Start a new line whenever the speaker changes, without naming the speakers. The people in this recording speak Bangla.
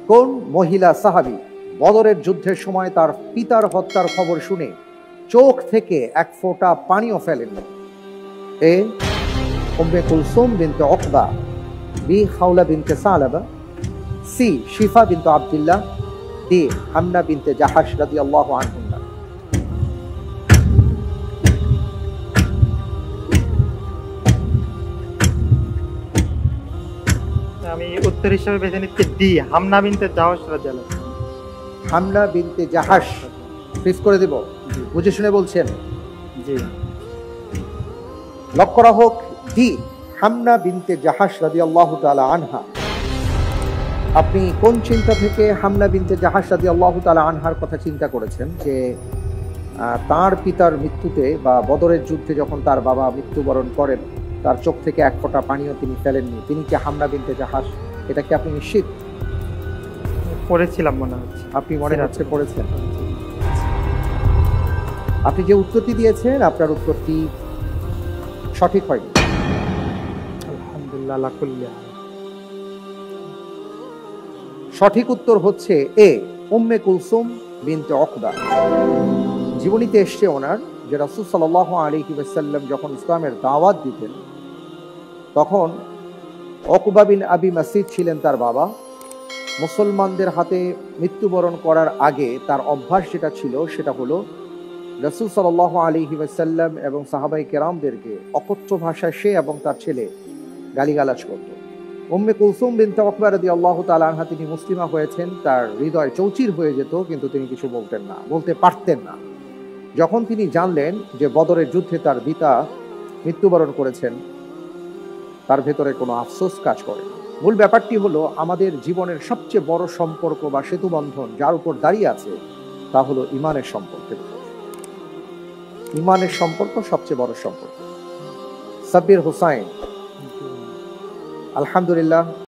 কোন মহিলা সাহাবী বদরের যুদ্ধের সময় তার পিতার হত্যার খবর শুনে চোখ থেকে এক ফোঁটা পানিও ফেলেননি? এ উম্মে কুলসুম বিনতে উকবা, বি খাওলা বিনতে সালাবা, সি শিফা বিনতে আব্দুল্লাহ, ডি হামনা বিনতে জাহাশ রাদিয়াল্লাহু আনহুন্না।
আমি উত্তর হিসেবে বেছে নিচ্ছি ডি, হামনা বিনতে জাহাশ রাদিয়াল্লাহু।
হামনা বিনতে জাহাশ ফিক্স করে দেব? বুঝে শুনে বলছেন?
জি।
লক করা হোক ডি, হামনা বিনতে জাহাশ রাদিয়াল্লাহু তাআলা আনহা। আপনি কোন চিন্তা থেকে হামনা বিনতে জাহাশ রাদিয়াল্লাহু তাআলা আনহার কথা চিন্তা করেছেন যে তার পিতার মৃত্যুতে বা বদরের যুদ্ধে যখন তার বাবা মৃত্যুবরণ করেন তার চোখ থেকে এক ফোঁটা পানিও তিনি ফেলেননি, তিনি কি হামনা বিনতে জাহাশ? এটা কি আপনি নিশ্চিত?
পড়েছিলাম মনে হচ্ছে।
আপনি মনে হচ্ছে পড়েছেন। আপনি যে উত্তরটি দিয়েছেন আপনার উত্তরটি সঠিক হয়নি।
আলহামদুলিল্লাহ আলা কুল্লি হাল।
সঠিক উত্তর হচ্ছে এ, উম্মে কুলসুম বিনতে উকবা। জীবনীতে এসছে ওনার যে রাসূল সাল্লাল্লাহু আলাইহি ওয়াসাল্লাম যখন ইসলামের দাওয়াত দিতেন তখন উকবা বিন আবি মাসিদ ছিলেন তার বাবা। মুসলমানদের হাতে মৃত্যুবরণ করার আগে তার অভ্যাস যেটা ছিল সেটা হলো রাসূল সাল্লাল্লাহু আলাইহি ওয়াসাল্লাম এবং সাহাবায়ে কেরামদেরকে অকথ্য ভাষায় সে এবং তার ছেলে গালিগালাজ করত। উম্মে কুলসুম বিনতে উকবা রাদিয়াল্লাহু তাআলা আনহা তিনি মুসলিমা হয়েছেন, তার হৃদয় চৌচির হয়ে যেত কিন্তু তিনি কিছু বলতেন না, বলতে পারতেন না। যখন তিনি জানলেন যে বদরের যুদ্ধে তার পিতা মৃত্যুবরণ করেছেন তার ভেতরে কোনো আফসোস কাজ করে না। মূল ব্যাপারটি হলো আমাদের জীবনের সবচেয়ে বড় সম্পর্ক বা সেতু বন্ধন যার উপর দাঁড়িয়ে আছে তা হলো ঈমানের সম্পর্কের উপর। ঈমানের সম্পর্ক সবচেয়ে বড় সম্পর্ক। সাব্বির হোসাইন, আলহামদুলিল্লাহ।